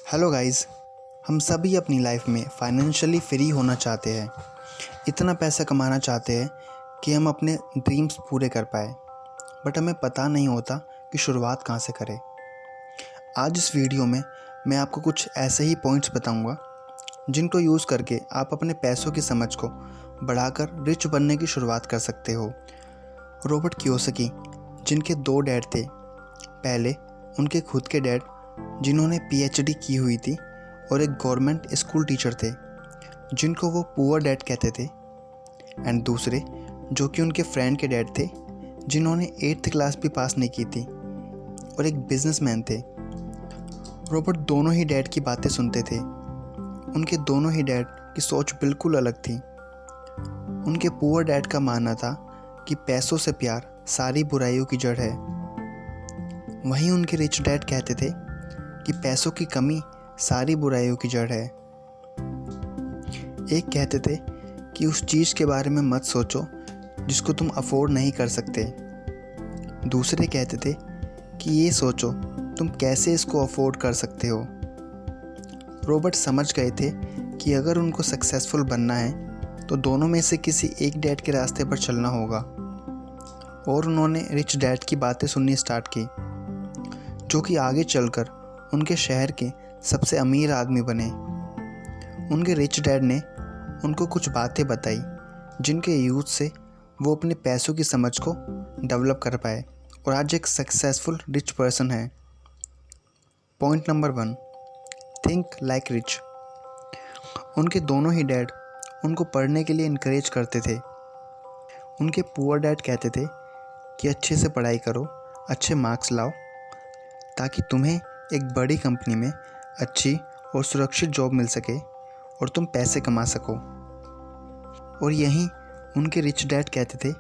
Hello guys, हम सभी अपनी लाइफ में फाइनेंशियली फ्री होना चाहते हैं। इतना पैसा कमाना चाहते हैं कि हम अपने ड्रीम्स पूरे कर पाए, बट हमें पता नहीं होता कि शुरुआत कहाँ से करें। आज इस वीडियो में मैं आपको कुछ ऐसे ही पॉइंट्स बताऊंगा जिनको यूज़ करके आप अपने पैसों की समझ को बढ़ाकर रिच बनने की शुरुआत कर सकते हो। रॉबर्ट कियोसाकी, जिनके 2 डैड थे, पहले उनके खुद के डैड जिन्होंने पीएचडी की हुई थी और एक गवर्नमेंट स्कूल टीचर थे जिनको वो पुअर डैड कहते थे, एंड दूसरे जो कि उनके फ्रेंड के डैड थे जिन्होंने 8th क्लास भी पास नहीं की थी और एक बिजनेसमैन थे। रॉबर्ट दोनों ही डैड की बातें सुनते थे। उनके दोनों ही डैड की सोच बिल्कुल अलग थी। उनके पुअर डैड का मानना था कि पैसों से प्यार सारी बुराइयों की जड़ है। वहीं उनके रिच डैड कहते थे कि पैसों की कमी सारी बुराइयों की जड़ है। एक कहते थे कि उस चीज़ के बारे में मत सोचो जिसको तुम अफोर्ड नहीं कर सकते। दूसरे कहते थे कि ये सोचो तुम कैसे इसको अफोर्ड कर सकते हो। रॉबर्ट समझ गए थे कि अगर उनको सक्सेसफुल बनना है तो दोनों में से किसी एक डैड के रास्ते पर चलना होगा, और उन्होंने रिच डैड की बातें सुननी स्टार्ट की, जो कि आगे चलकर उनके शहर के सबसे अमीर आदमी बने। उनके रिच डैड ने उनको कुछ बातें बताई जिनके यूज़ से वो अपने पैसों की समझ को डेवलप कर पाए और आज एक सक्सेसफुल रिच पर्सन है। Point number 1, think like rich. उनके दोनों ही डैड उनको पढ़ने के लिए इनकरेज करते थे। उनके पुअर डैड कहते थे कि अच्छे से पढ़ाई करो, अच्छे मार्क्स लाओ, ताकि तुम्हें एक बड़ी कंपनी में अच्छी और सुरक्षित जॉब मिल सके और तुम पैसे कमा सको। और यहीं उनके रिच डैड कहते थे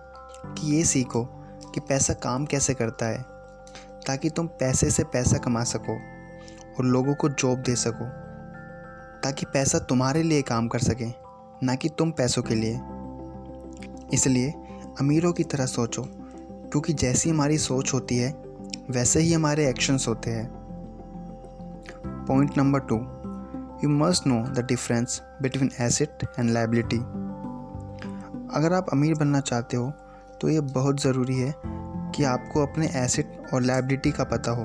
कि ये सीखो कि पैसा काम कैसे करता है, ताकि तुम पैसे से पैसा कमा सको और लोगों को जॉब दे सको, ताकि पैसा तुम्हारे लिए काम कर सके, ना कि तुम पैसों के लिए। इसलिए अमीरों की तरह सोचो, क्योंकि जैसी हमारी सोच होती है वैसे ही हमारे एक्शंस होते हैं। Point number 2, you must know the difference between asset and liability. अगर आप अमीर बनना चाहते हो तो ये बहुत ज़रूरी है कि आपको अपने एसेट और लायबिलिटी का पता हो।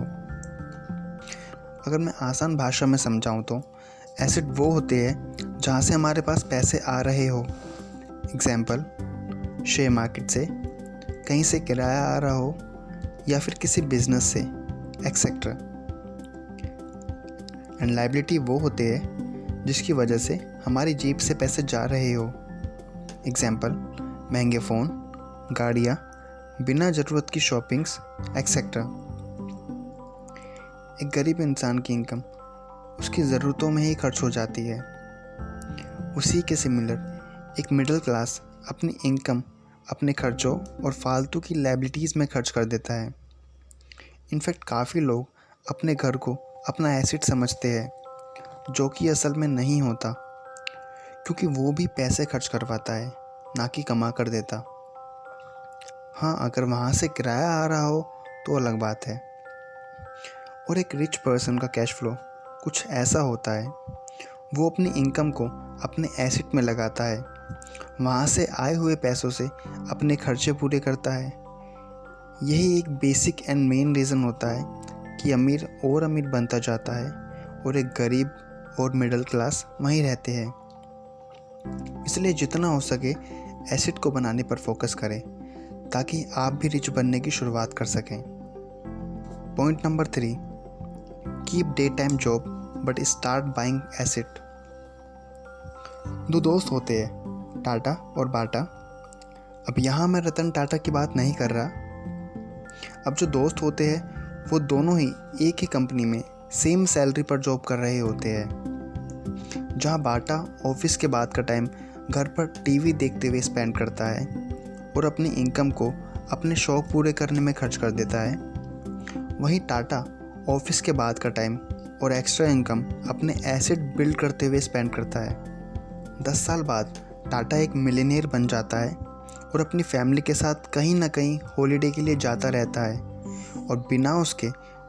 अगर मैं आसान भाषा में समझाऊं तो एसेट वो होते हैं जहाँ से हमारे पास पैसे आ रहे हो। एग्जाम्पल, शेयर मार्केट से, कहीं से किराया आ रहा हो, या फिर किसी बिजनेस से, एक्सेट्रा। एंड लायबिलिटी वो होते हैं जिसकी वजह से हमारी जेब से पैसे जा रहे हो। एग्जाम्पल, महंगे फ़ोन, गाड़ियाँ, बिना ज़रूरत की शॉपिंग्स, एक्सेट्रा। एक गरीब इंसान की इनकम उसकी ज़रूरतों में ही खर्च हो जाती है। उसी के सिमिलर एक मिडिल क्लास अपनी इनकम अपने खर्चों और फालतू की लायबिलिटीज़ में खर्च कर देता है। इनफैक्ट काफ़ी लोग अपने घर को अपना एसेट समझते हैं, जो कि असल में नहीं होता, क्योंकि वो भी पैसे खर्च करवाता है, ना कि कमा कर देता। हाँ, अगर वहाँ से किराया आ रहा हो तो अलग बात है। और एक रिच पर्सन का कैश फ्लो कुछ ऐसा होता है, वो अपनी इनकम को अपने एसेट में लगाता है, वहाँ से आए हुए पैसों से अपने खर्चे पूरे करता है। यही एक बेसिक एंड मेन रीज़न होता है कि अमीर और अमीर बनता जाता है और एक गरीब और मिडिल क्लास वहीं रहते हैं। इसलिए जितना हो सके एसेट को बनाने पर फोकस करें, ताकि आप भी रिच बनने की शुरुआत कर सकें। Point number 3, keep day time job but start buying asset. 2 दोस्त होते हैं, टाटा और बाटा। अब यहाँ मैं रतन टाटा की बात नहीं कर रहा। अब जो दोस्त होते हैं वो दोनों ही एक ही कंपनी में सेम सैलरी पर जॉब कर रहे होते हैं। जहाँ बाटा ऑफिस के बाद का टाइम घर पर टीवी देखते हुए स्पेंड करता है और अपनी इनकम को अपने शौक़ पूरे करने में खर्च कर देता है, वहीं टाटा ऑफिस के बाद का टाइम और एक्स्ट्रा इनकम अपने एसेट बिल्ड करते हुए स्पेंड करता है। 10 साल बाद टाटा एक मिलियनेयर बन जाता है और अपनी फैमिली के साथ कहीं ना कहीं हॉलीडे के लिए जाता रहता है, और बिना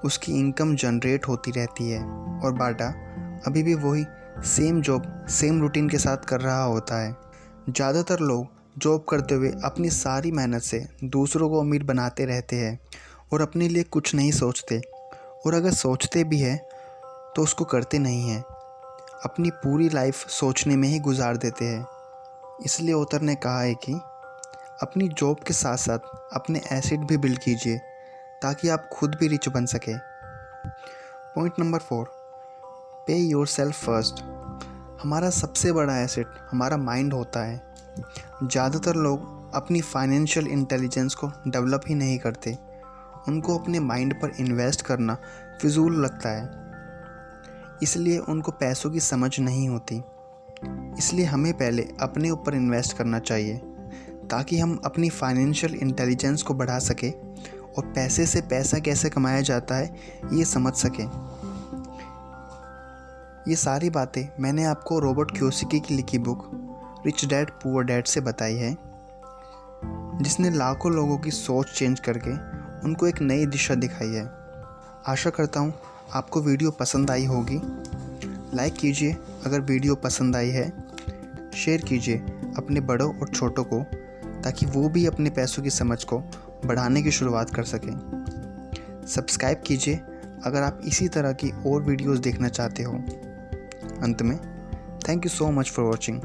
उसकी इनकम जनरेट होती रहती है। और बाटा अभी भी वही सेम जॉब सेम रूटीन के साथ कर रहा होता है। ज़्यादातर लोग जॉब करते हुए अपनी सारी मेहनत से दूसरों को अमीर बनाते रहते हैं और अपने लिए कुछ नहीं सोचते, और अगर सोचते भी हैं तो उसको करते नहीं हैं। अपनी पूरी लाइफ सोचने में ही गुजार देते हैं। इसलिए ऑथर ने कहा है कि अपनी जॉब के साथ साथ अपने एसेट भी बिल्ड कीजिए ताकि आप खुद भी रिच बन सके। पॉइंट नंबर 4, पे योर सेल्फ फर्स्ट। हमारा सबसे बड़ा एसेट हमारा माइंड होता है। ज़्यादातर लोग अपनी फाइनेंशियल इंटेलिजेंस को डेवलप ही नहीं करते। उनको अपने माइंड पर इन्वेस्ट करना फिजूल लगता है, इसलिए उनको पैसों की समझ नहीं होती। इसलिए हमें पहले अपने ऊपर इन्वेस्ट करना चाहिए ताकि हम अपनी फाइनेंशियल इंटेलिजेंस को बढ़ा सकें और पैसे से पैसा कैसे कमाया जाता है ये समझ सकें। ये सारी बातें मैंने आपको रॉबर्ट कियोसाकी की लिखी book rich dad poor dad से बताई है, जिसने लाखों लोगों की सोच चेंज करके उनको एक नई दिशा दिखाई है। आशा करता हूँ आपको वीडियो पसंद आई होगी। लाइक कीजिए अगर वीडियो पसंद आई है, शेयर कीजिए अपने बड़ों और छोटों को ताकि वो भी अपने पैसों की समझ को बढ़ाने की शुरुआत कर सकें। सब्सक्राइब कीजिए अगर आप इसी तरह की और वीडियोस देखना चाहते हो। अंत में, thank you so much for watching.